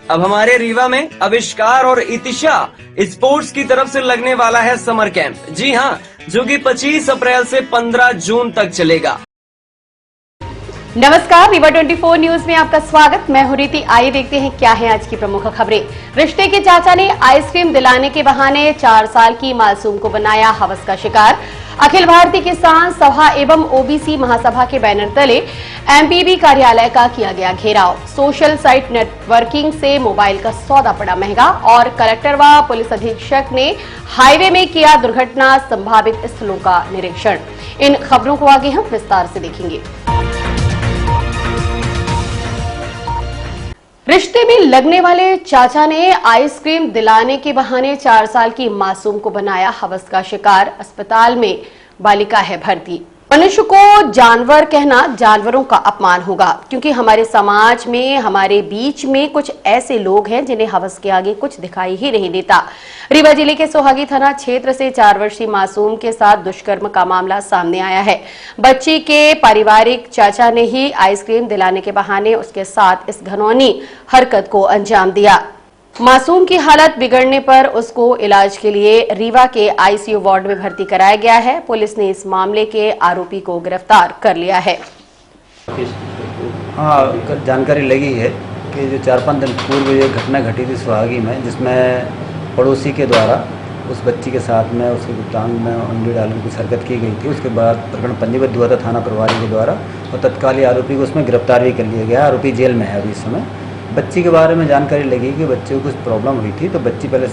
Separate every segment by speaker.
Speaker 1: अब हमारे रीवा में आविष्कार और इतिशा स्पोर्ट्स की तरफ से लगने वाला है समर कैंप। जी हाँ, जो कि 25 अप्रैल से 15 जून तक चलेगा।
Speaker 2: नमस्कार, रीवा 24 न्यूज में आपका स्वागत। मैं हूं रीति। आइए देखते हैं क्या है आज की प्रमुख खबरें। रिश्ते के चाचा ने आइसक्रीम दिलाने के बहाने 4 साल की मासूम को बनाया हवस का शिकार। अखिल भारतीय किसान सभा एवं ओबीसी महासभा के बैनर तले एमपीबी कार्यालय का किया गया घेराव। सोशल साइट नेटवर्किंग से मोबाइल का सौदा पड़ा महंगा और कलेक्टर व पुलिस अधीक्षक ने हाईवे में किया दुर्घटना संभावित स्थलों का निरीक्षण। इन खबरों को आगे हम विस्तार से देखेंगे। रिश्ते में लगने वाले चाचा ने आइसक्रीम दिलाने के बहाने 4 साल की मासूम को बनाया हवस का शिकार। अस्पताल में बालिका है भर्ती। मनुष्य को जानवर कहना जानवरों का अपमान होगा, क्योंकि हमारे समाज में, हमारे बीच में कुछ ऐसे लोग हैं जिन्हें हवस के आगे कुछ दिखाई ही नहीं देता। रीवा जिले के सोहागी थाना क्षेत्र से 4 वर्षीय मासूम के साथ दुष्कर्म का मामला सामने आया है। बच्ची के पारिवारिक चाचा ने ही आइसक्रीम दिलाने के बहाने उसके साथ इस घिनौनी हरकत को अंजाम दिया। मासूम की हालत बिगड़ने पर उसको इलाज के लिए रीवा के आईसीयू वार्ड में भर्ती कराया गया है। पुलिस ने इस मामले के आरोपी को गिरफ्तार कर लिया है।
Speaker 3: हाँ, जानकारी लगी है कि जो 4-5 दिन पूर्व ये घटना घटी थी सुहागी में, जिसमें पड़ोसी के द्वारा उस बच्ची के साथ में उसके गुप्तांग में अंडे डालने की हरकत की गई थी। उसके बाद प्रकरण पंजीबद्ध हुआ था थाना प्रभारी के द्वारा और तत्कालीन आरोपी को उसमें गिरफ्तार भी कर लिया गया। आरोपी जेल में है अभी इस समय। बच्ची के बारे में जानकारी लगी कि बच्चे को कुछ प्रॉब्लम हुई थी, तो बच्ची पहले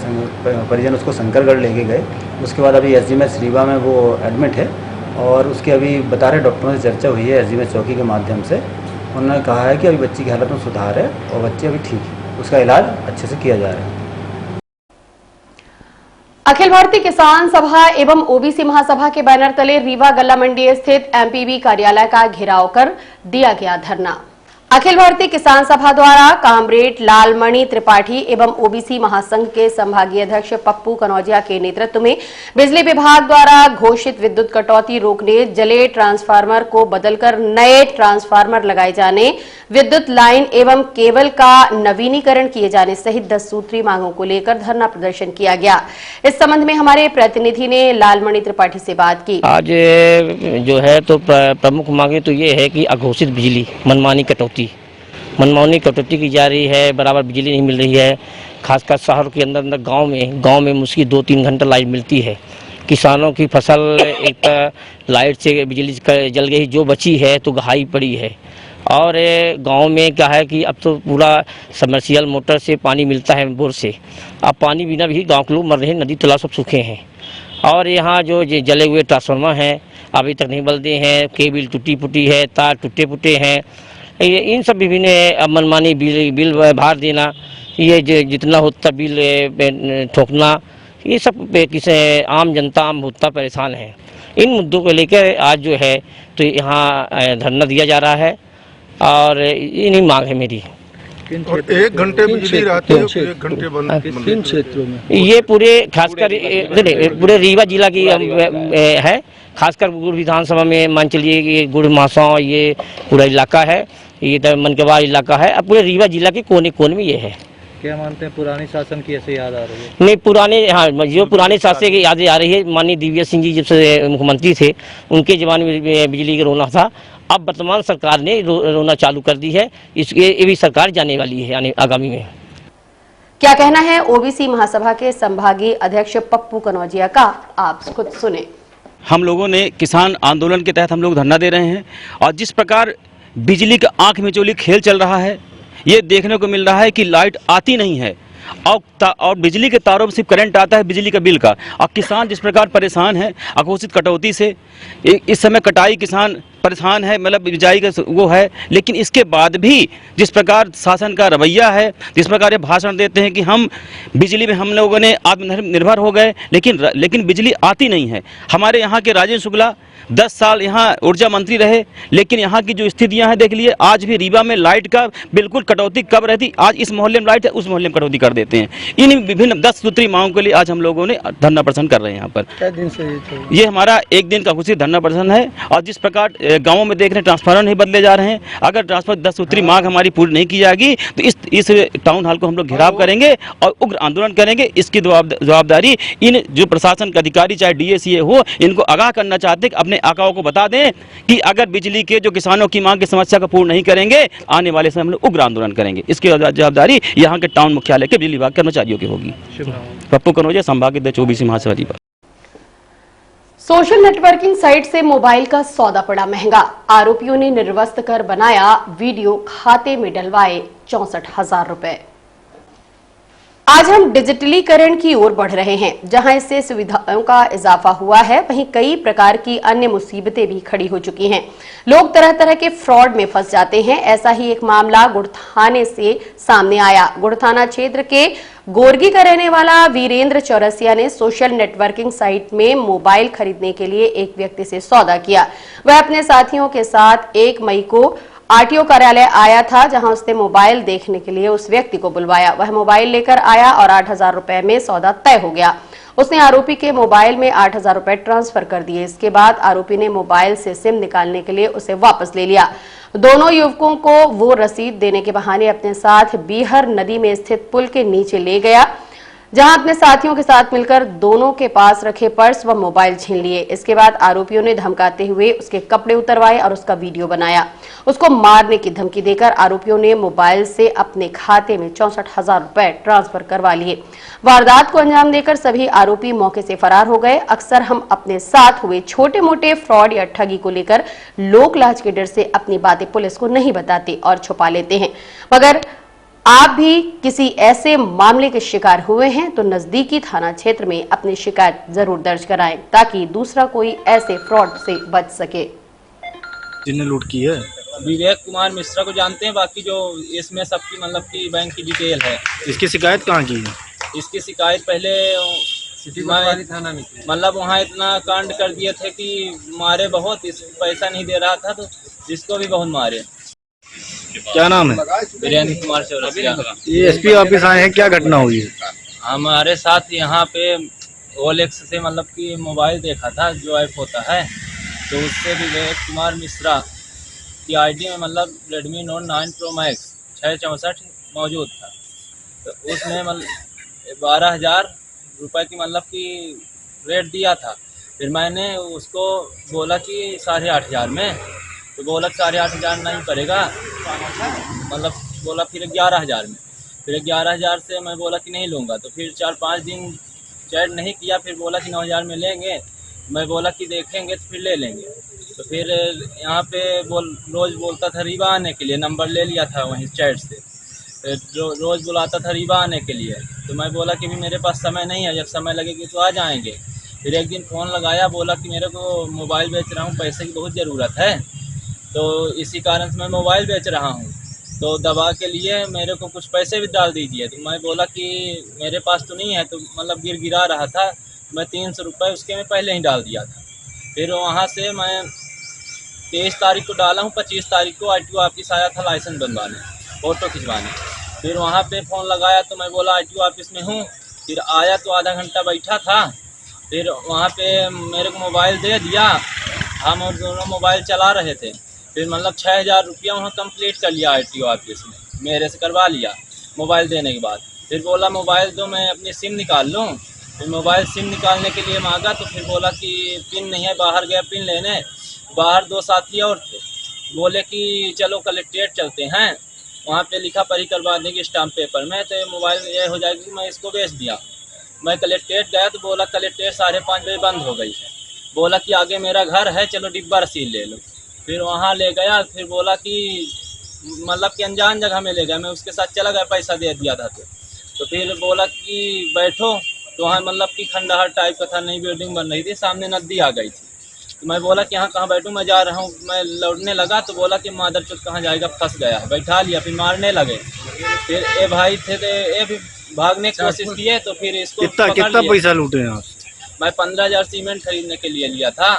Speaker 3: परिजन उसको शंकरगढ़ लेके गए। उसके बाद अभी एसजीएमएस रीवा में वो एडमिट है और उसकी अभी बता रहे डॉक्टरों से चर्चा हुई है एसजीएमएस चौकी के माध्यम से। उन्होंने कहा है कि अभी बच्ची की हालत में सुधार है और बच्ची अभी ठीक है, उसका इलाज अच्छे से किया जा रहा है।
Speaker 2: अखिल भारतीय किसान सभा एवं ओबीसी महासभा के बैनर तले रीवा गल्ला मंडी स्थित एमपीबी कार्यालय का घेराव कर दिया गया धरना। अखिल भारतीय किसान सभा द्वारा कामरेड लालमणि त्रिपाठी एवं ओबीसी महासंघ के संभागीय अध्यक्ष पप्पू कनौजिया के नेतृत्व में बिजली विभाग द्वारा घोषित विद्युत कटौती रोकने, जले ट्रांसफार्मर को बदलकर नए ट्रांसफार्मर लगाए जाने, विद्युत लाइन एवं केबल का नवीनीकरण किए जाने सहित 10 सूत्री मांगों को लेकर धरना प्रदर्शन किया गया। इस संबंध में हमारे प्रतिनिधि ने लालमणि त्रिपाठी से बात की।
Speaker 4: आज जो है तो प्रमुख मांगे तो ये है कि अघोषित बिजली मनमानी कटौती की जा रही है, बराबर बिजली नहीं मिल रही है। खासकर शहर के अंदर गांव में मुश्किल 2-3 घंटा लाइट मिलती है। किसानों की फसल एक लाइट से बिजली जल गई, जो बची है तो घाई पड़ी है। और गांव में क्या है कि अब तो पूरा सबमर्सिबल मोटर से पानी मिलता है, बोर से। अब पानी बिना भी गाँव के लोग मर रहे हैं, नदी तालाब सब सूखे हैं। और यहाँ जो जले हुए ट्रांसफार्मर हैं अभी तक नहीं बदलते हैं, केबल टूटी फूटी है, तार टूटे फूटे हैं। इन सब विभिन्न मनमानी बिल भार देना, ये जितना होता बिल ठोकना, ये सब किसी आम जनता आम भोक्ता परेशान है। इन मुद्दों को लेकर आज जो है तो यहाँ धरना दिया जा रहा है और इन्हीं मांग है मेरी।
Speaker 5: और 1 घंटे बिजली रहती है, 1 घंटे बंद किन क्षेत्रों में?
Speaker 4: ये पूरे खासकर पूरे रीवा जिला की है। खासकर गुड़ विधानसभा में मान चलिए कि गुड़ मासा ये पूरा इलाका है, ये तो मनकेवाड़ इलाका है। अब पूरे रीवा जिला के कोने कोने में ये है।
Speaker 6: क्या मानते हैं पुराने शासन की ऐसे याद आ रही है?
Speaker 4: नहीं, जो पुराने शासन की यादें आ रही है। माननीय दिव्या सिंह जी जब से मुख्यमंत्री थे, उनके जमाने में बिजली का रोना था। अब वर्तमान सरकार ने रोना चालू कर दी है। ये भी सरकार जाने वाली है यानी आगामी में।
Speaker 2: क्या कहना है ओबीसी महासभा के संभागीय अध्यक्ष पप्पू कनौजिया का, आप खुद सुने।
Speaker 7: हम लोगों ने किसान आंदोलन के तहत हम लोग धरना दे रहे हैं और जिस प्रकार बिजली का आंख मिचौली खेल चल रहा है, ये देखने को मिल रहा है कि लाइट आती नहीं है और बिजली के तारों में सिर्फ करंट आता है बिजली का बिल का। और किसान जिस प्रकार परेशान है अघोषित कटौती से, इस समय कटाई किसान परेशान है, मतलब बिजाई का वो है। लेकिन इसके बाद भी जिस प्रकार शासन का रवैया है, जिस प्रकार ये भाषण देते हैं कि हम बिजली में हम लोगों ने आत्मनिर्भर हो गए, लेकिन बिजली आती नहीं है। हमारे यहाँ के राजेंद्र शुक्ला 10 साल यहाँ ऊर्जा मंत्री रहे, लेकिन यहाँ की जो स्थितियाँ हैं देख लिए, आज भी रीवा में लाइट का बिल्कुल कटौती कब रहती, आज इस मोहल्ले में लाइट है, उस मोहल्ले में कटौती कर देते हैं। इन विभिन्न 10 सूत्री मांगों के लिए आज हम लोगों ने धरना प्रदर्शन कर रहे हैं यहाँ पर।
Speaker 6: क्या दिन से
Speaker 7: ये हमारा एक दिन का खुशी धरना प्रदर्शन है। और जिस प्रकार गाँवों में देख रहे हैं ट्रांसफार्मर नहीं बदले जा रहे हैं, अगर ट्रांसफर 10 सूत्री मांग हमारी पूरी नहीं की जाएगी तो इस टाउन हॉल को हम लोग घेराव करेंगे और उग्र आंदोलन करेंगे। इसकी जवाबदारी इन जो प्रशासन के अधिकारी चाहे डीएसीए हो, इनको आगाह करना चाहते हैं, अपने आकाओं को बता दें कि अगर बिजली के जो किसानों की मांग की समस्या को पूर्ण नहीं करेंगे, आने वाले समय हम लोग उग्र आंदोलन करेंगे। इसकी जवाबदारी यहाँ के टाउन मुख्यालय के बिजली विभाग कर्मचारियों की होगी। पप्पू कनौजिया, संभाग 24 महासचिव।
Speaker 2: सोशल नेटवर्किंग साइट से मोबाइल का सौदा पड़ा महंगा। आरोपियों ने निर्वस्त्र कर बनाया वीडियो, खाते में डलवाए 64,000 रुपए। आज हम डिजिटलीकरण की ओर बढ़ रहे हैं। जहां इससे सुविधाओं का इजाफा हुआ है, वहीं कई प्रकार की अन्य मुसीबतें भी खड़ी हो चुकी हैं। लोग तरह तरह के फ्रॉड में फंस जाते हैं। ऐसा ही एक मामला गुड़ थाने से सामने आया। गुड़ थाना क्षेत्र के गोरगी का रहने वाला वीरेंद्र चौरसिया ने सोशल नेटवर्किंग साइट में मोबाइल खरीदने के लिए एक व्यक्ति से सौदा किया। वह अपने साथियों के साथ 1 मई को आरटीओ कार्यालय आया था, जहां उसने मोबाइल देखने के लिए उस व्यक्ति को बुलवाया। वह मोबाइल लेकर आया और 8,000 रुपए में सौदा तय हो गया। उसने आरोपी के मोबाइल में 8,000 रुपए ट्रांसफर कर दिए। इसके बाद आरोपी ने मोबाइल से सिम निकालने के लिए उसे वापस ले लिया। दोनों युवकों को वो रसीद देने के बहाने अपने साथ बीहर नदी में स्थित पुल के नीचे ले गया, जहां अपने साथियों के साथ मिलकर दोनों के पास रखे पर्स व मोबाइल छीन लिए। इसके बाद आरोपियों ने धमकाते हुए उसके कपड़े उतरवाए और उसका वीडियो बनाया। उसको मारने की धमकी देकर आरोपियों ने मोबाइल से अपने खाते में 64,000 रुपए ट्रांसफर करवा लिए। वारदात को अंजाम देकर सभी आरोपी मौके से फरार हो गए। अक्सर हम अपने साथ हुए छोटे मोटे फ्रॉड या ठगी को लेकर लोक लाज के डर से अपनी बातें पुलिस को नहीं बताते और छुपा लेते हैं। मगर आप भी किसी ऐसे मामले के शिकार हुए हैं तो नजदीकी थाना क्षेत्र में अपनी शिकायत जरूर दर्ज कराएं, ताकि दूसरा कोई ऐसे फ्रॉड से बच सके।
Speaker 5: जिन्हें लूट की है
Speaker 8: विवेक कुमार मिश्रा को जानते हैं, बाकी जो इसमें सबकी मतलब की बैंक की डिटेल है।
Speaker 5: इसकी शिकायत कहाँ की है?
Speaker 8: इसकी शिकायत पहले थाना में, मतलब वहाँ इतना कांड कर दिए थे कि मारे बहुत, इस पैसा नहीं दे रहा था तो जिसको भी बहुत मारे।
Speaker 5: क्या नाम है?
Speaker 8: वीरेंद्र कुमार चौरसिया।
Speaker 5: ये एसपी ऑफिस आए हैं, क्या घटना हुई है?
Speaker 8: हमारे साथ यहाँ पे ओलेक्स से मतलब कि मोबाइल देखा था, जो ऐप होता है, तो उससे विवेक कुमार मिश्रा की आईडी में मतलब रेडमी नोट 9 प्रो मैक्स 664 मौजूद था। तो उसमें मतलब 12,000 रुपये की मतलब कि रेट दिया था। फिर मैंने उसको बोला कि 8,500 में, तो बोला 8,500 नहीं पड़ेगा, मतलब बोला फिर 11,000 में। फिर 11,000 से मैं बोला कि नहीं लूँगा। तो फिर 4-5 दिन चैट नहीं किया, फिर बोला कि 9,000 में लेंगे। मैं बोला कि देखेंगे तो फिर ले लेंगे। तो फिर यहाँ पे रोज़ बोलता था रीवा आने के लिए, नंबर ले लिया था वहीं चैट से। फिर रोज़ बुलाता था रीवा आने के लिए, तो मैं बोला कि भी मेरे पास समय नहीं है, जब समय लगेगी तो आ जाएंगे। फिर एक दिन फ़ोन लगाया, बोला कि मेरे को मोबाइल बेच रहा हूँ, पैसे की बहुत ज़रूरत है, तो इसी कारण से मैं मोबाइल बेच रहा हूँ, तो दवा के लिए मेरे को कुछ पैसे भी डाल दीजिए। तो मैं बोला कि मेरे पास तो नहीं है, तो मतलब गिरा रहा था, मैं 300 रुपये उसके में पहले ही डाल दिया था। फिर वहाँ से मैं 23 तारीख को डाला हूँ, 25 तारीख को आरटीओ ऑफिस आया था लाइसेंस बनवाने, फ़ोटो खिंचवाने। फिर वहाँ पे फ़ोन लगाया तो मैं बोला आरटीओ ऑफिस में हूँ। फिर आया तो आधा घंटा बैठा था, फिर वहाँ पे मेरे को मोबाइल दे दिया, हम और दोनों मोबाइल चला रहे थे। फिर मतलब 6,000 रुपया वहाँ कंप्लीट कर लिया आरटीओ ऑफिस में, मेरे से करवा लिया मोबाइल देने के बाद। फिर बोला मोबाइल दो, मैं अपनी सिम निकाल लूँ। फिर मोबाइल सिम निकालने के लिए मांगा, तो फिर बोला कि पिन नहीं है, बाहर गया पिन लेने। बाहर 2 साथी और थे, बोले कि चलो कलेक्ट्रेट चलते हैं, वहाँ पे लिखा पढ़ी करवा देंगे स्टाम्प पेपर में, तो मोबाइल ये हो जाएगी कि मैं इसको बेच दिया। मैं कलेक्ट्रेट गया तो बोला कलेक्ट्रेट 5:30 बजे बंद हो गई है। बोला कि आगे मेरा घर है, चलो डिब्बा रसीद ले लो। फिर वहाँ ले गया, फिर बोला कि मतलब कि अनजान जगह में ले गया, मैं उसके साथ चला गया, पैसा दे दिया था। तो फिर बोला कि बैठो, तो वहाँ मतलब कि खंडहर टाइप का था, नई बिल्डिंग बन रही थी, सामने नदी आ गई थी। तो मैं बोला कि यहाँ कहाँ बैठूँ, मैं जा रहा हूँ। मैं लौटने लगा तो बोला कि मादरचोद कहाँ जाएगा, फंस गया है। बैठा लिया, फिर मारने लगे। फिर ये भाई थे तो ये भी भागने की कोशिश किए, तो फिर इसको
Speaker 5: कितना पैसा लूटे हैं आप?
Speaker 8: मैं 15,000 सीमेंट खरीदने के लिए लिया था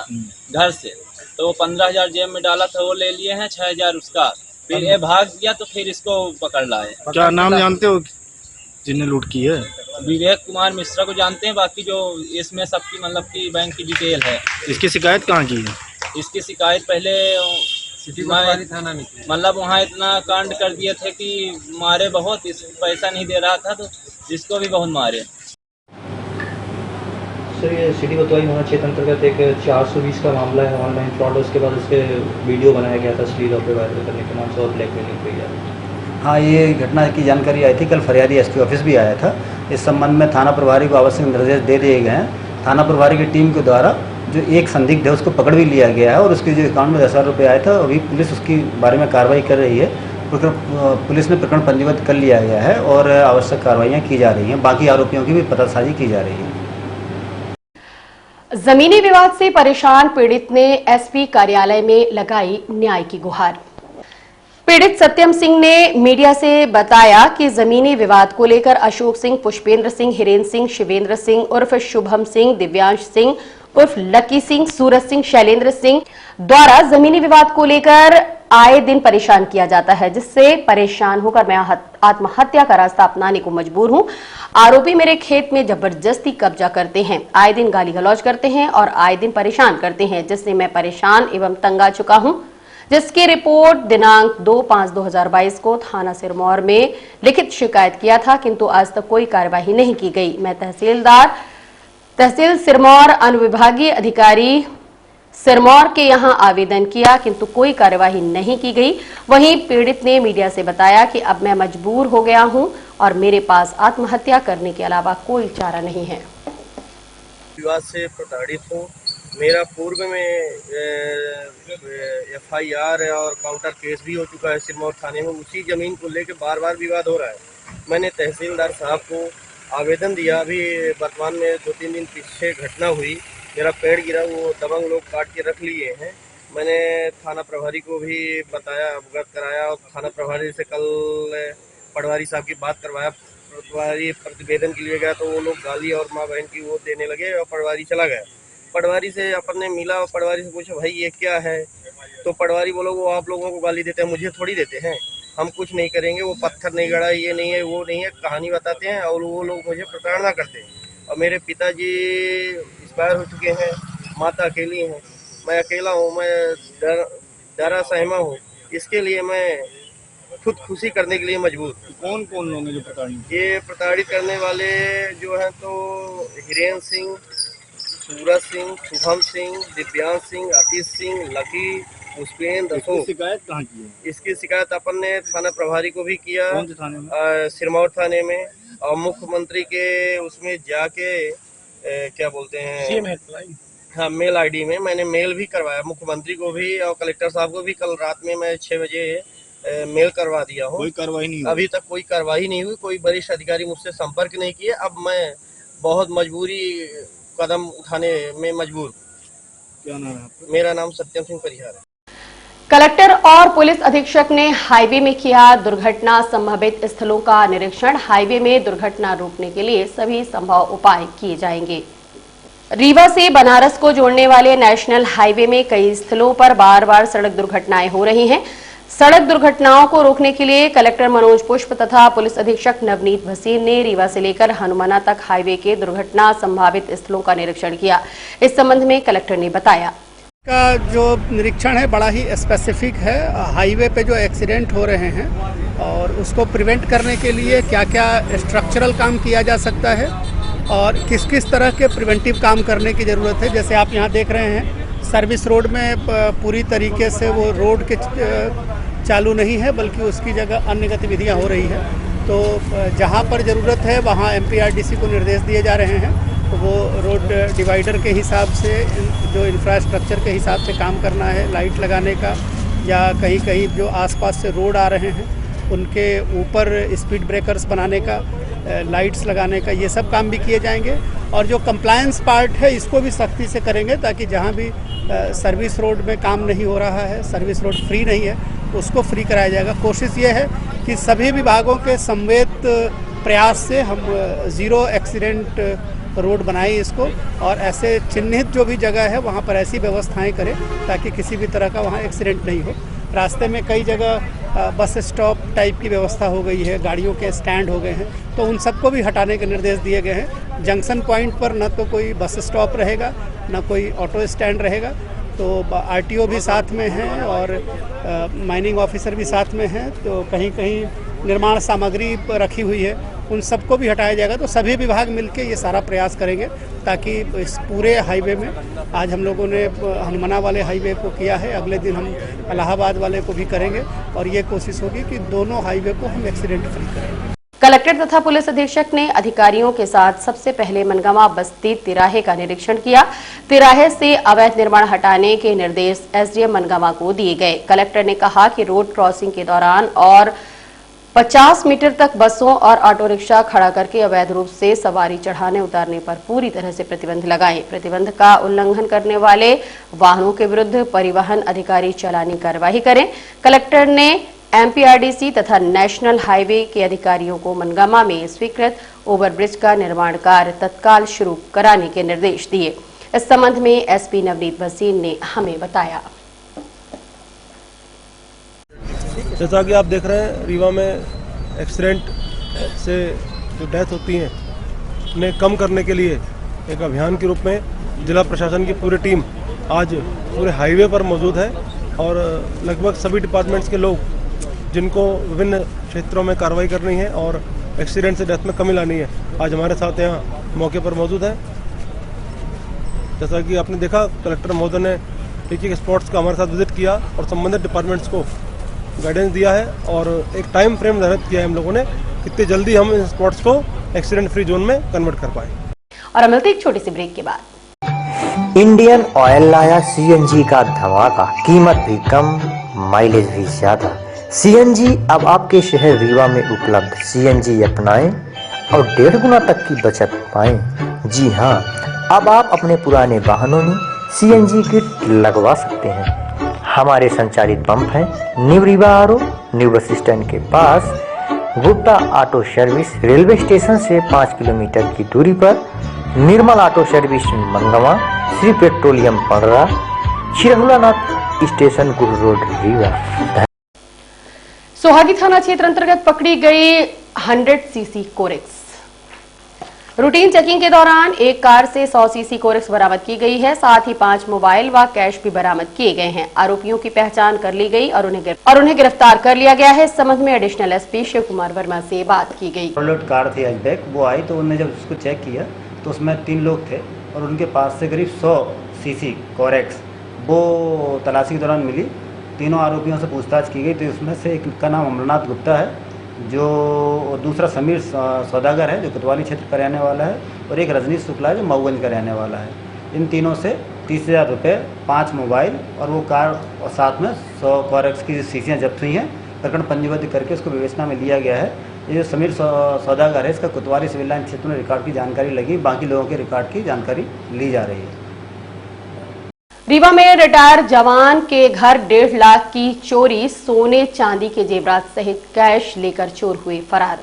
Speaker 8: घर से, तो वो 15,000 जेब में डाला था, वो ले लिए हैं 6,000 उसका। फिर ये भाग गया तो फिर इसको पकड़ लाए।
Speaker 5: क्या नाम जानते हो जिन्हें लूट की है?
Speaker 8: विवेक कुमार मिश्रा को जानते हैं, बाकी जो इसमें सबकी मतलब की बैंक की डिटेल है।
Speaker 5: इसकी शिकायत कहाँ की है?
Speaker 8: इसकी शिकायत पहले थाना में, मतलब वहाँ इतना कांड कर दिए थे कि मारे बहुत, इस पैसा नहीं दे रहा था तो इसको भी बहुत मारे।
Speaker 6: सर ये सिटी कोतवाली थाना क्षेत्र अंतर्गत एक 420 का मामला है ऑनलाइन फ्रॉड, उसके बाद उसके वीडियो बनाया गया था अश्लील और वायरल करने के नाम से और ब्लैकमेलिंग की गई।
Speaker 3: हाँ, ये घटना की जानकारी आई थी, कल फरियादी एसपी ऑफिस भी आया था। इस संबंध में थाना प्रभारी को आवश्यक निर्देश दे दिए गए हैं। थाना प्रभारी की टीम के द्वारा जो एक संदिग्ध है उसको पकड़ भी लिया गया है और उसके जो अकाउंट में 10,000 रुपये आए थे, अभी पुलिस उसके बारे में कार्रवाई कर रही है। पुलिस ने प्रकरण पंजीबद्ध कर लिया गया है और आवश्यक कार्रवाइयाँ की जा रही हैं। बाकी आरोपियों की भी पतासाजी की जा रही है।
Speaker 2: जमीनी विवाद से परेशान पीड़ित ने एसपी कार्यालय में लगाई न्याय की गुहार। पीड़ित सत्यम सिंह ने मीडिया से बताया कि जमीनी विवाद को लेकर अशोक सिंह, पुष्पेंद्र सिंह, हिरेन सिंह, शिवेंद्र सिंह उर्फ शुभम सिंह, दिव्यांश सिंह उर्फ लकी सिंह, सूरज सिंह, शैलेंद्र सिंह द्वारा जमीनी विवाद को लेकर आए दिन परेशान किया जाता है, जिससे परेशान होकर मैं आत्महत्या का रास्ता अपनाने को मजबूर हूं। आरोपी मेरे खेत में जबरदस्ती कब्जा करते हैं, आए दिन गाली गलौज करते हैं और आए दिन परेशान करते हैं, जिससे मैं परेशान एवं तंग आ चुका हूं। जिसकी रिपोर्ट दिनांक 2/5/2022 को थाना सिरमौर में लिखित शिकायत किया था, किंतु आज तक कोई कार्यवाही नहीं की गई। मैं तहसील सिरमौर अनुविभागीय अधिकारी सिरमौर के यहां आवेदन किया, किंतु कोई कार्यवाही नहीं की गई। वहीं पीड़ित ने मीडिया से बताया कि अब मैं मजबूर हो गया हूं और मेरे पास आत्महत्या करने के अलावा कोई चारा नहीं है।
Speaker 9: विवाद से प्रताड़ित हूँ। मेरा पूर्व में FIR और काउंटर केस भी हो चुका है सिरमौर थाने में। उसी जमीन को लेकर बार बार विवाद हो रहा है। मैंने तहसीलदार साहब को आवेदन दिया। अभी वर्तमान में 2-3 दिन पीछे घटना हुई, मेरा पेड़ गिरा, वो दबंग लोग काट के रख लिए हैं। मैंने थाना प्रभारी को भी बताया, अवगत कराया और थाना प्रभारी से कल पटवारी साहब की बात करवाया। पटवारी प्रतिवेदन के लिए गया तो वो लोग गाली और माँ बहन की वो देने लगे और पटवारी चला गया। पटवारी से अपन ने मिला और पटवारी से पूछा भाई ये क्या है, तो पटवारी बोलो वो आप लोगों को गाली देते हैं, मुझे थोड़ी देते हैं, हम कुछ नहीं करेंगे, वो पत्थर नहीं गड़ा, ये नहीं है, वो नहीं है, कहानी बताते हैं और वो लोग मुझे प्रताड़ना करते हैं। और मेरे पिताजी एक्सपायर हो चुके हैं, माता अकेली हैं, मैं अकेला हूँ, मैं डरा सहमा हूँ। इसके लिए मैं खुदकुशी करने के लिए मजबूर।
Speaker 5: कौन कौन लोग हैं जो प्रताड़ित?
Speaker 9: ये प्रताड़ित करने वाले जो हैं तो हिरेन सिंह, सूरज सिंह, शुभम सिंह, दिव्यांश सिंह, आतिश सिंह, लकी, पुष्पेंद्र।
Speaker 5: शिकायत कहाँ की है?
Speaker 9: इसकी शिकायत अपन ने थाना प्रभारी को भी किया।
Speaker 5: कौन से थाने में?
Speaker 9: सिरमौर थाने में। और मुख्यमंत्री के उसमें जाके क्या बोलते हैं, हाँ, मेल ID में मैंने मेल भी करवाया मुख्यमंत्री को भी और कलेक्टर साहब को भी। कल रात में मैं 6 बजे मेल करवा दिया हूँ।
Speaker 5: कोई कार्रवाई नहीं हुई?
Speaker 9: अभी तक कोई कार्रवाई नहीं हुई, कोई वरिष्ठ अधिकारी मुझसे संपर्क नहीं किए। अब मैं बहुत मजबूरी कदम उठाने में मजबूर।
Speaker 5: क्या नाम है आपका?
Speaker 9: मेरा नाम सत्यम सिंह परिहार है।
Speaker 2: कलेक्टर और पुलिस अधीक्षक ने हाईवे में किया दुर्घटना संभावित स्थलों का निरीक्षण। हाईवे में दुर्घटना रोकने के लिए सभी संभव उपाय किए जाएंगे। रीवा से बनारस को जोड़ने वाले नेशनल हाईवे में कई स्थलों पर बार बार सड़क दुर्घटनाएं हो रही हैं। सड़क दुर्घटनाओं को रोकने के लिए कलेक्टर मनोज पुष्प तथा पुलिस अधीक्षक नवनीत भसीन ने रीवा से लेकर हनुमाना तक हाईवे के दुर्घटना संभावित स्थलों का निरीक्षण किया। इस संबंध में कलेक्टर ने बताया
Speaker 10: का जो निरीक्षण है बड़ा ही स्पेसिफिक है। हाईवे पे जो एक्सीडेंट हो रहे हैं और उसको प्रिवेंट करने के लिए क्या क्या स्ट्रक्चरल काम किया जा सकता है और किस किस तरह के प्रिवेंटिव काम करने की ज़रूरत है। जैसे आप यहाँ देख रहे हैं सर्विस रोड में पूरी तरीके से वो रोड के चालू नहीं है, बल्कि उसकी जगह अन्य गतिविधियाँ हो रही है। तो जहाँ पर ज़रूरत है वहाँ MPRDC को निर्देश दिए जा रहे हैं, तो वो रोड डिवाइडर के हिसाब से जो इंफ्रास्ट्रक्चर के हिसाब से काम करना है, लाइट लगाने का या कहीं कहीं जो आसपास से रोड आ रहे हैं उनके ऊपर स्पीड ब्रेकर्स बनाने का, लाइट्स लगाने का, ये सब काम भी किए जाएंगे। और जो कंप्लायंस पार्ट है इसको भी सख्ती से करेंगे ताकि जहाँ भी सर्विस रोड में काम नहीं हो रहा है, सर्विस रोड फ्री नहीं है, उसको फ्री कराया जाएगा। कोशिश ये है कि सभी विभागों के समवेत प्रयास से हम ज़ीरो एक्सीडेंट रोड बनाएं इसको, और ऐसे चिन्हित जो भी जगह है वहाँ पर ऐसी व्यवस्थाएं करें ताकि किसी भी तरह का वहाँ एक्सीडेंट नहीं हो। रास्ते में कई जगह बस स्टॉप टाइप की व्यवस्था हो गई है, गाड़ियों के स्टैंड हो गए हैं, तो उन सबको भी हटाने के निर्देश दिए गए हैं। जंक्शन पॉइंट पर न तो कोई बस स्टॉप रहेगा, न कोई ऑटो स्टैंड रहेगा, तो आरटीओ भी साथ में है और माइनिंग ऑफिसर भी साथ में हैं, तो कहीं कहीं निर्माण सामग्री रखी हुई है, उन सबको भी हटाया जाएगा। तो सभी विभाग मिलके ये सारा प्रयास करेंगे ताकि इस पूरे हाईवे में, आज हम लोगों ने हनुमाना वाले हाईवे को किया है, अगले दिन हम इलाहाबाद वाले को भी करेंगे और ये कोशिश होगी कि दोनों हाईवे को हम एक्सीडेंट फ्री करें।
Speaker 2: कलेक्टर तथा पुलिस अधीक्षक ने अधिकारियों के साथ सबसे पहले मनगामा बस्ती तिराहे का निरीक्षण किया। तिराहे से अवैध निर्माण हटाने के निर्देश एसडीएम मनगामा को दिए गए। कलेक्टर ने कहा कि रोड क्रॉसिंग के दौरान और 50 मीटर तक बसों और ऑटो रिक्शा खड़ा करके अवैध रूप से सवारी चढ़ाने उतारने पर पूरी तरह से प्रतिबंध लगाएं। प्रतिबंध का उल्लंघन करने वाले वाहनों के विरुद्ध परिवहन अधिकारी चालानी कार्रवाई करें। कलेक्टर ने एमपीआरडीसी तथा नेशनल हाईवे के अधिकारियों को मनगामा में स्वीकृत ओवरब्रिज का निर्माण कार्य तत्काल शुरू कराने के निर्देश दिए। इस संबंध में एसपी नवनीत भसीन ने हमें बताया।
Speaker 11: जैसा कि आप देख रहे हैं, रीवा में एक्सीडेंट से जो डेथ होती हैं उन्हें कम करने के लिए एक अभियान के रूप में जिला प्रशासन की पूरी टीम आज पूरे हाईवे पर मौजूद है और लगभग सभी डिपार्टमेंट्स के लोग जिनको विभिन्न क्षेत्रों में कार्रवाई करनी है और एक्सीडेंट से डेथ में कमी लानी है, आज हमारे साथ यहाँ मौके पर मौजूद है। जैसा कि आपने देखा, कलेक्टर महोदय ने एक स्पॉट्स का हमारे साथ विजिट किया और संबंधित डिपार्टमेंट्स को गाइडेंस दिया है और एक टाइम फ्रेम निर्धारित किया है हम लोगों ने, कितनी जल्दी हम इन स्पॉट्स को एक्सीडेंट फ्री जोन में कन्वर्ट कर पाए।
Speaker 2: और मिलते एक छोटी सी ब्रेक के बाद।
Speaker 12: इंडियन ऑयल लाया सीएनजी का धमाका, कीमत भी कम, माइलेज भी ज्यादा। सीएनजी अब आपके शहर रीवा में उपलब्ध। सीएनजी अपनाएं और 1.5 गुना तक की बचत पाएं। जी हाँ, अब आप अपने पुराने वाहनों में सीएनजी किट लगवा सकते हैं। हमारे संचालित पंप है new Rewa RO, new bus stand के पास, Gupta auto service, railway station से 5 किलोमीटर की दूरी पर, Nirmal auto service Mangama, Shri petroleum Pandra, Chirhulanath station Guru road Rewa.
Speaker 2: Sohagi थाना क्षेत्र अंतर्गत पकड़ी गई 100 सीसी कोरेक्स। रूटीन चेकिंग के दौरान एक कार से 100 सीसी कोरेक्स बरामद की गई है। साथ ही 5 मोबाइल व कैश भी बरामद किए गए हैं। आरोपियों की पहचान कर ली गई और उन्हें गिरफ्तार कर लिया गया है। इस संबंध में एडिशनल एसपी शिव कुमार वर्मा से बात की गई।
Speaker 3: ओवरलोड कार थी हैचबैक, वो आई तो उन्होंने जब उसको चेक किया तो उसमें 3 लोग थे और उनके पास से करीब 100 सीसी कोरेक्स वो तलाशी के दौरान मिली। तीनों आरोपियों से पूछताछ की गई तो उसमें से एक का नाम अमरनाथ गुप्ता है, जो दूसरा समीर सौदागर है जो कोतवाली क्षेत्र का रहने वाला है, और एक रजनीश शुक्ला है जो मऊगंज का रहने वाला है। इन तीनों से 30,000 रुपये, 5 मोबाइल और वो कार और साथ में 100 कोरेक्स की शीशियाँ जब्त हुई हैं। प्रकरण पंजीबद्ध करके उसको विवेचना में लिया गया है। ये जो समीर सौदागर है, इसका कोतवाली सिविल लाइन क्षेत्र में रिकॉर्ड की जानकारी लगी, बाकी लोगों के रिकॉर्ड की जानकारी ली जा रही है।
Speaker 2: रीवा में रिटायर जवान के घर 1.5 लाख की चोरी, सोने चांदी के जेवरात सहित कैश लेकर चोर हुए फरार।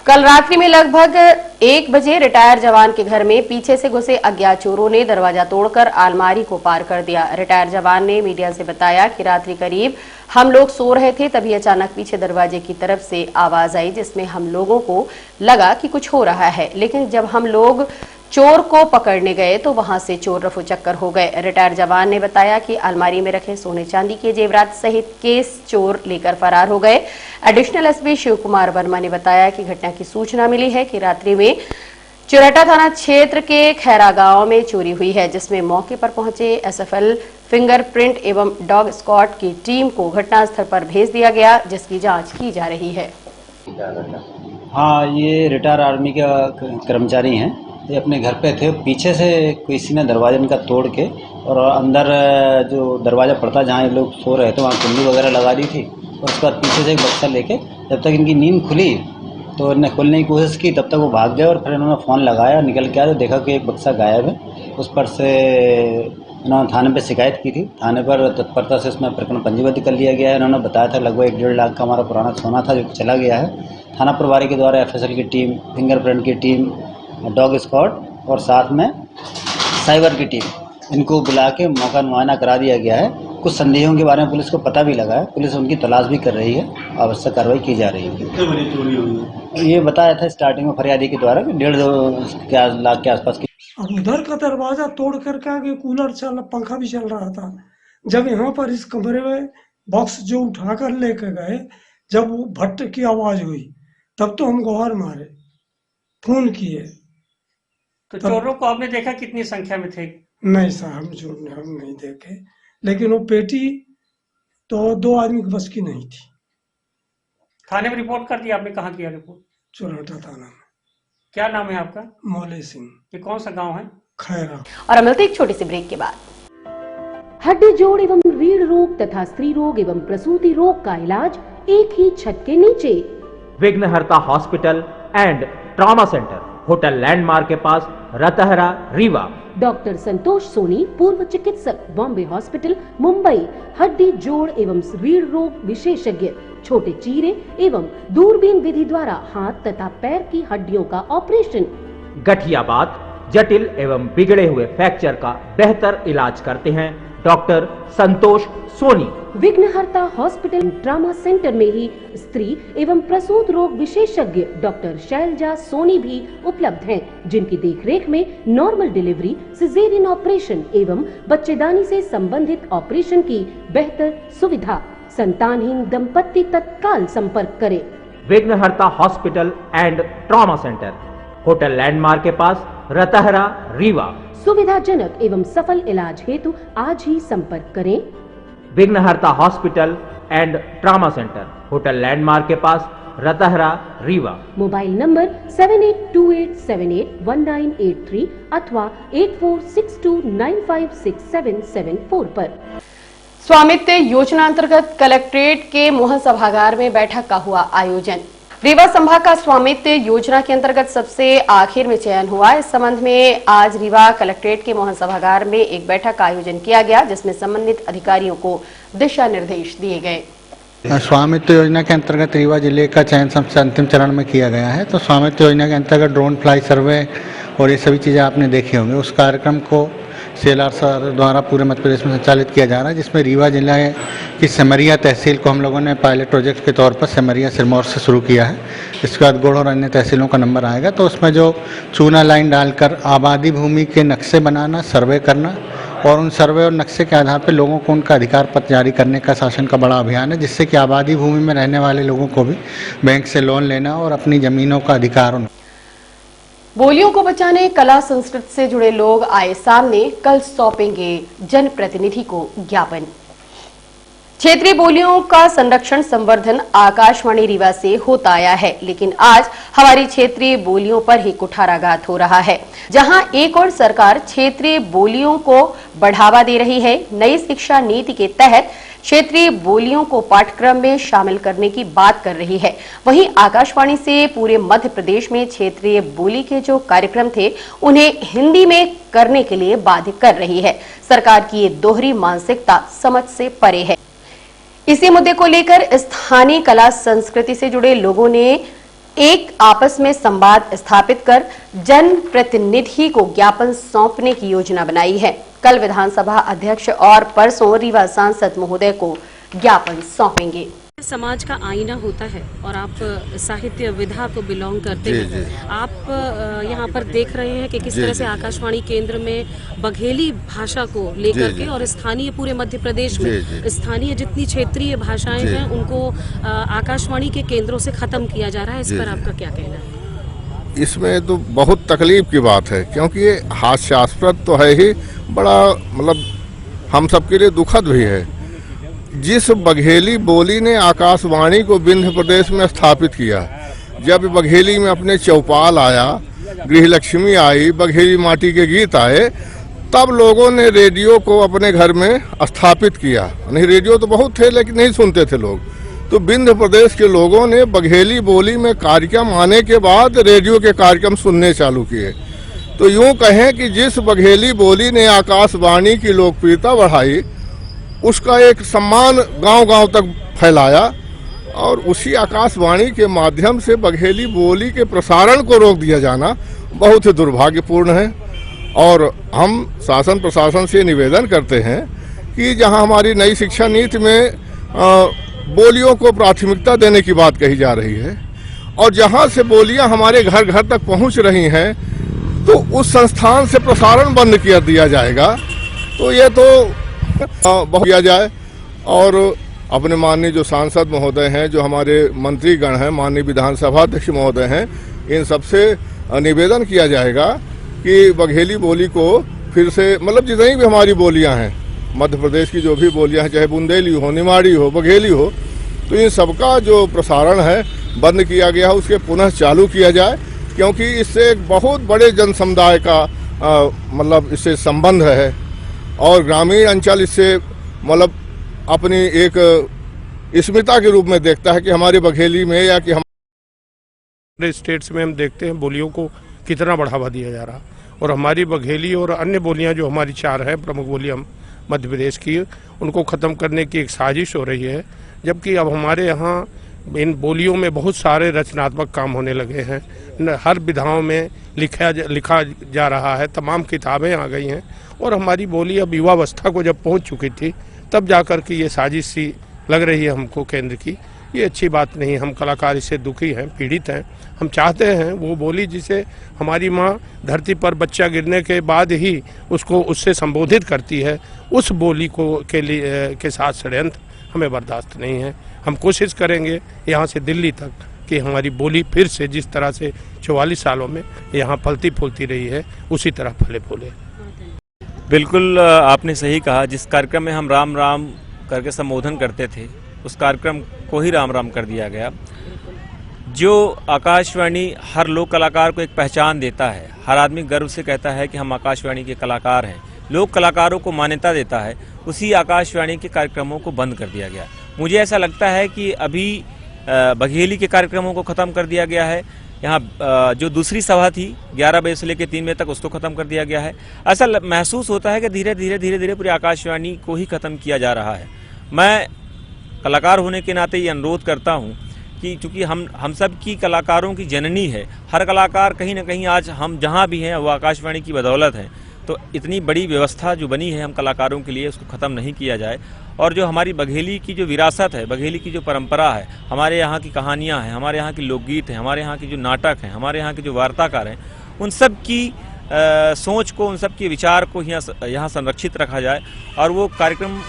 Speaker 2: कल रात्रि में लगभग 1 बजे रिटायर जवान के घर में पीछे से घुसे अज्ञात चोरों ने दरवाजा तोड़कर अलमारी को पार कर दिया। रिटायर जवान ने मीडिया से बताया कि रात्रि करीब हम लोग सो रहे थे, तभी अचानक पीछे दरवाजे की तरफ से आवाज आई, जिसमें हम लोगों को लगा कि कुछ हो रहा है। लेकिन जब हम लोग चोर को पकड़ने गए तो वहां से चोर रफू चक्कर हो गए। रिटायर जवान ने बताया कि अलमारी में रखे सोने चांदी के जेवरात सहित केस चोर लेकर फरार हो गए। एडिशनल एसपी शिव कुमार वर्मा ने बताया कि घटना की सूचना मिली है कि रात्रि में चुराटा थाना क्षेत्र के खैरा गांव में चोरी हुई है, जिसमें मौके पर पहुंचे एसएफएल फिंगरप्रिंट एवं डॉग स्क्वाड की टीम को घटनास्थल पर भेज दिया गया, जिसकी जांच की जा रही है।
Speaker 3: हाँ, ये रिटायर आर्मी का कर्मचारी हैं। ये अपने घर पे थे, पीछे से किसी ने दरवाजा इनका तोड़ के और अंदर जो दरवाज़ा पड़ता जहाँ ये लोग सो रहे थे वहाँ कुंडी वगैरह लगा दी थी, और उसके बाद पीछे से एक बक्सा लेके जब तक इनकी नींद खुली तो इन्हें खोलने की कोशिश की, तब तक वो भाग गए और फिर इन्होंने फ़ोन लगाया, निकल के आया तो देखा कि एक बक्सा गायब है। उस पर से इन्होंने थाने पे शिकायत की थी। थाने पर तत्परता से उसमें प्रकरण पंजीबद्ध कर लिया गया है। इन्होंने बताया था लगभग 1.5 लाख का हमारा पुराना सोना था जो चला गया है। थाना प्रभारी के द्वारा एफएसएल की टीम, फिंगरप्रिंट की टीम डॉग स्क्वाड और साथ में साइबर की टीम, इनको बुला के मौका मुआयना करा दिया गया है। कुछ संदेहों के बारे में पुलिस को पता भी लगा है, पुलिस उनकी तलाश भी कर रही है, आवश्यक कार्रवाई की जा रही है।
Speaker 5: कितने बड़ी चोरी हुई?
Speaker 3: ये बताया था स्टार्टिंग में फरियादी के द्वारा कि 1.5 लाख के आसपास की।
Speaker 13: अब उधर का दरवाजा तोड़ करके आगे कूलर चल, पंखा भी चल रहा था। जब यहाँ पर इस कमरे में बॉक्स जो उठा कर लेके गए, जब वो भट्ट की आवाज हुई तब तो हम गुहार मारे, फोन किए।
Speaker 14: तो चोरों को आपने देखा कितनी संख्या में थे?
Speaker 13: नहीं साहब, हम नहीं देखे, लेकिन वो पेटी तो 2 आदमी की बस की नहीं थी।
Speaker 14: थाने में रिपोर्ट कर दी आपने? कहाँ किया रिपोर्ट?
Speaker 13: चोरहटा थाना में।
Speaker 14: क्या नाम है आपका?
Speaker 13: मौले सिंह।
Speaker 14: ये कौन सा गांव है?
Speaker 13: खैरा।
Speaker 2: और हम मिलते एक छोटी सी ब्रेक के बाद।
Speaker 15: हड्डी जोड़ एवं रीढ़ रोग तथा स्त्री रोग एवं प्रसूति रोग का इलाज एक ही छत के नीचे।
Speaker 16: विघ्नहर्ता hospital and trauma centre, hotel landmark के पास, रतहरा, रीवा।
Speaker 15: डॉक्टर संतोष सोनी, पूर्व चिकित्सक, बॉम्बे हॉस्पिटल, मुंबई। हड्डी जोड़ एवं रीढ़ रोग विशेषज्ञ, छोटे चीरे एवं दूरबीन विधि द्वारा हाथ तथा पैर की हड्डियों का ऑपरेशन।
Speaker 16: गठियाबात, जटिल एवं बिगड़े हुए फ्रैक्चर का बेहतर इलाज करते हैं डॉक्टर संतोष सोनी।
Speaker 15: विघ्नहर्ता हॉस्पिटल ट्रॉमा सेंटर में ही स्त्री एवं प्रसूत रोग विशेषज्ञ डॉक्टर शैलजा सोनी भी उपलब्ध हैं, जिनकी देखरेख में नॉर्मल डिलीवरी, सिजेरियन ऑपरेशन एवं बच्चेदानी से संबंधित ऑपरेशन की बेहतर सुविधा। संतानहीन दंपत्ति तत्काल संपर्क करें।
Speaker 16: विघ्नहर्ता hospital and trauma centre, hotel landmark के पास, रतहरा, रीवा।
Speaker 15: सुविधाजनक एवं सफल इलाज हेतु आज ही संपर्क करें।
Speaker 16: विघ्नहर्ता hospital and trauma centre, hotel landmark के पास, रतहरा, रीवा।
Speaker 15: मोबाइल नंबर 7828781983 अथवा 8462956774 पर।
Speaker 2: स्वामित्व योजना अंतर्गत कलेक्ट्रेट के मोहन सभागार में बैठक का हुआ आयोजन। रीवा संभाग का स्वामित्व योजना के अंतर्गत सबसे आखिर में चयन हुआ। इस संबंध में आज रीवा कलेक्ट्रेट के मोहन सभागार में एक बैठक का आयोजन किया गया, जिसमें संबंधित अधिकारियों को दिशा निर्देश दिए गए।
Speaker 17: स्वामित्व योजना के अंतर्गत रीवा जिले का चयन सबसे अंतिम चरण में किया गया है। तो स्वामित्व योजना के अंतर्गत ड्रोन फ्लाई सर्वे और ये सभी चीज़ें आपने देखी होंगी। उस कार्यक्रम को CLR सर द्वारा पूरे मध्य प्रदेश में संचालित किया जा रहा है, जिसमें रीवा जिला की सेमरिया तहसील को हम लोगों ने पायलट प्रोजेक्ट के तौर पर सेमरिया सिरमौर से शुरू किया है। इसके बाद गुड़ और अन्य तहसीलों का नंबर आएगा। तो उसमें जो चूना लाइन डालकर आबादी भूमि के नक्शे बनाना, सर्वे करना और उन सर्वे और नक्शे के आधार पर लोगों को उनका अधिकार पत्र जारी करने का शासन का बड़ा अभियान है, जिससे कि आबादी भूमि में रहने वाले लोगों को भी बैंक से लोन लेना और अपनी ज़मीनों का अधिकार।
Speaker 2: बोलियों को बचाने कला संस्कृति से जुड़े लोग आए सामने, कल सौंपेंगे जनप्रतिनिधि को ज्ञापन। क्षेत्रीय बोलियों का संरक्षण संवर्धन आकाशवाणी रीवा से होता आया है, लेकिन आज हमारी क्षेत्रीय बोलियों पर ही कुठाराघात हो रहा है। जहां एक और सरकार क्षेत्रीय बोलियों को बढ़ावा दे रही है, नई शिक्षा नीति के तहत क्षेत्रीय बोलियों को पाठ्यक्रम में शामिल करने की बात कर रही है, वहीं आकाशवाणी से पूरे मध्य प्रदेश में क्षेत्रीय बोली के जो कार्यक्रम थे उन्हें हिंदी में करने के लिए बाध्य कर रही है। सरकार की ये दोहरी मानसिकता समझ से परे है। इसी मुद्दे को लेकर स्थानीय कला संस्कृति से जुड़े लोगों ने एक आपस में संवाद स्थापित कर जनप्रतिनिधि को ज्ञापन सौंपने की योजना बनाई है। कल विधानसभा अध्यक्ष और परसों रीवा सांसद महोदय को ज्ञापन सौंपेंगे।
Speaker 18: समाज का आईना होता है और आप साहित्य विधा को बिलोंग करते हैं। आप यहाँ पर देख रहे हैं कि किस तरह से आकाशवाणी केंद्र में बघेली भाषा को लेकर के और स्थानीय पूरे मध्य प्रदेश में स्थानीय जितनी क्षेत्रीय भाषाएं हैं उनको आकाशवाणी के केंद्रों से खत्म किया जा रहा है। इस पर आपका क्या कहना है?
Speaker 5: इसमें तो बहुत तकलीफ की बात है, क्योंकि ये हास्यास्पद तो है ही, बड़ा मतलब हम सबके लिए दुखद भी है। जिस बघेली बोली ने आकाशवाणी को विंध्य प्रदेश में स्थापित किया, जब बघेली में अपने चौपाल आया, गृहलक्ष्मी आई, बघेली माटी के गीत आए, तब लोगों ने रेडियो को अपने घर में स्थापित किया। नहीं, रेडियो तो बहुत थे लेकिन नहीं सुनते थे लोग। तो विंध्य प्रदेश के लोगों ने बघेली बोली में कार्यक्रम आने के बाद रेडियो के कार्यक्रम सुनने चालू किए। तो यूं कहें कि जिस बघेली बोली ने आकाशवाणी की लोकप्रियता बढ़ाई, उसका एक सम्मान गांव-गांव तक फैलाया और उसी आकाशवाणी के माध्यम से बघेली बोली के प्रसारण को रोक दिया जाना बहुत ही दुर्भाग्यपूर्ण है। और हम शासन प्रशासन से निवेदन करते हैं कि जहां हमारी नई शिक्षा नीति में बोलियों को प्राथमिकता देने की बात कही जा रही है और जहां से बोलियां हमारे घर घर तक पहुंच रही हैं, तो उस संस्थान से प्रसारण बंद किया दिया जाएगा। तो ये तो बहुत किया जाए। और अपने माननीय जो सांसद महोदय हैं, जो हमारे मंत्रीगण हैं, माननीय विधानसभा अध्यक्ष महोदय हैं, इन सबसे निवेदन किया जाएगा कि बघेली बोली को फिर से, मतलब जितनी भी हमारी बोलियां हैं, मध्य प्रदेश की जो भी बोलियां हैं, चाहे बुंदेली हो, निमाड़ी हो, बघेली हो, तो इन सबका जो प्रसारण है बंद किया गया है, उसके पुनः चालू किया जाए, क्योंकि इससे एक बहुत बड़े जन समुदाय का मतलब इससे संबंध है और ग्रामीण अंचल इससे मतलब अपनी एक स्मिता के रूप में देखता है कि हमारे बघेली में या कि
Speaker 19: हमारे स्टेट्स में हम देखते हैं बोलियों को कितना बढ़ावा दिया जा रहा, और हमारी बघेली और अन्य बोलियां जो हमारी 4 हैं प्रमुख बोलियां मध्य प्रदेश की, उनको ख़त्म करने की एक साजिश हो रही है। जबकि अब हमारे यहाँ इन बोलियों में बहुत सारे रचनात्मक काम होने लगे हैं, हर विधाओं में लिखा जा रहा है, तमाम किताबें आ गई हैं और हमारी बोली अब युवावस्था को जब पहुँच चुकी थी तब जाकर के ये साजिश सी लग रही है हमको केंद्र की। ये अच्छी बात नहीं, हम कलाकार इससे दुखी हैं, पीड़ित हैं। हम चाहते हैं वो बोली जिसे हमारी माँ धरती पर बच्चा गिरने के बाद ही उसको उससे संबोधित करती है, उस बोली को के साथ षड्यंत्र हमें बर्दाश्त नहीं है। हम कोशिश करेंगे यहाँ से दिल्ली तक कि हमारी बोली फिर से जिस तरह से 44 सालों में यहाँ फलती फूलती रही है, उसी तरह फले फूले।
Speaker 20: बिल्कुल आपने सही कहा। जिस कार्यक्रम में हम राम राम करके संबोधन करते थे, उस कार्यक्रम को ही राम राम कर दिया गया। जो आकाशवाणी हर लोक कलाकार को एक पहचान देता है, हर आदमी गर्व से कहता है कि हम आकाशवाणी के कलाकार हैं, लोक कलाकारों को मान्यता देता है, उसी आकाशवाणी के कार्यक्रमों को बंद कर दिया गया। मुझे ऐसा लगता है कि अभी बघेली के कार्यक्रमों को ख़त्म कर दिया गया है। यहाँ जो दूसरी सभा थी 11 बजे से लेकर 3 बजे तक, उसको ख़त्म कर दिया गया है। ऐसा महसूस होता है कि धीरे धीरे पूरी आकाशवाणी को ही ख़त्म किया जा रहा है। मैं कलाकार होने के नाते ये अनुरोध करता हूँ कि चूँकि हम सब की कलाकारों की जननी है, हर कलाकार कहीं ना कहीं आज हम जहाँ भी हैं वो आकाशवाणी की बदौलत है। तो इतनी बड़ी व्यवस्था जो बनी है हम कलाकारों के लिए, उसको ख़त्म नहीं किया जाए। और जो हमारी बघेली की जो विरासत है, बघेली की जो परंपरा है, हमारे यहाँ की कहानियाँ हैं, हमारे यहाँ की लोकगीत हैं, हमारे यहाँ के जो नाटक हैं, हमारे यहाँ के जो वार्ताकार हैं, उन सब की सोच को, उन सब के विचार को यहाँ संरक्षित रखा जाए और वो कार्यक्रम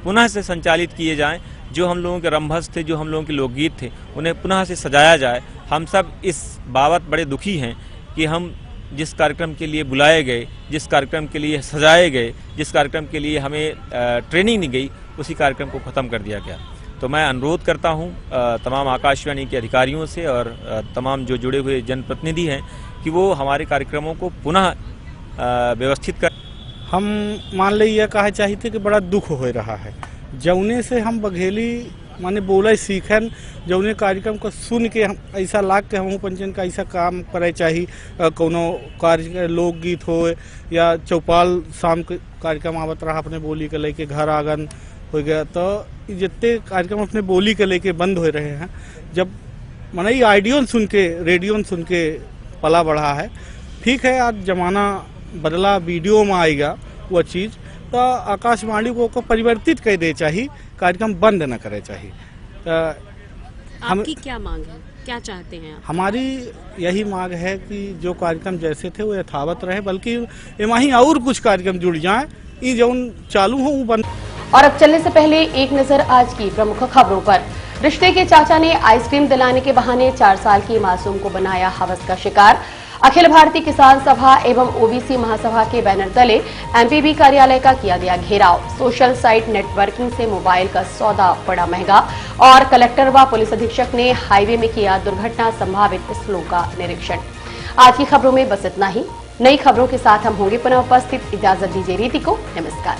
Speaker 20: पुनः से संचालित किए जाएँ। जो हम लोगों के रंभस थे, जो हम लोगों के लोकगीत थे, उन्हें पुनः से सजाया जाए। हम सब इस बाबत बड़े दुखी हैं कि हम जिस कार्यक्रम के लिए बुलाए गए, जिस कार्यक्रम के लिए सजाए गए, जिस कार्यक्रम के लिए हमें ट्रेनिंग नहीं गई, उसी कार्यक्रम को ख़त्म कर दिया गया। तो मैं अनुरोध करता हूं तमाम आकाशवाणी के अधिकारियों से और तमाम जो जुड़े हुए जनप्रतिनिधि हैं कि वो हमारे कार्यक्रमों को पुनः व्यवस्थित कर।
Speaker 21: हम मान ली यह कहा चाहिए कि बड़ा दुख हो रहा है, जौने से हम बघेली माने बोले सीखन, जौने कार्यक्रम को सुन के हम ऐसा लाग के हम पंचन का ऐसा काम करे चाहिए, कोनो कार्य लोकगीत हो या चौपाल शाम के कार्यक्रम आवत रहा अपने बोली के लेके घर आंगन हो गया, तो जितने कार्यक्रम अपने बोली के लेके बंद हो रहे हैं। जब माने ये आइडियो सुन के, रेडियो सुन के पला बढ़ा है, ठीक है आज जमाना बदला, वीडियो में आएगा वो चीज़, तो आकाशवाणी को परिवर्तित कर दे चाहिए, कार्यक्रम बंद न करे चाहिए।
Speaker 18: आपकी क्या मांग है, क्या चाहते हैं आप?
Speaker 21: हमारी यही मांग है कि जो कार्यक्रम जैसे थे वो यथावत रहे, बल्कि वहीं और कुछ कार्यक्रम जुड़ जाएं, ये जो चालू हो वो बंद।
Speaker 2: और अब चलने से पहले एक नजर आज की प्रमुख खबरों पर। रिश्ते के चाचा ने आइसक्रीम दिलाने के बहाने 4 साल की मासूम को बनाया हवस का शिकार। अखिल भारतीय किसान सभा एवं ओबीसी महासभा के बैनर तले एमपीबी कार्यालय का किया गया घेराव। सोशल साइट नेटवर्किंग से मोबाइल का सौदा पड़ा महंगा और कलेक्टर व पुलिस अधीक्षक ने हाईवे में किया दुर्घटना संभावित स्थलों का निरीक्षण। आज की खबरों में बस इतना ही। नई खबरों के साथ हम होंगे पुनः उपस्थित। इजाजत दीजिए रीति को। नमस्कार।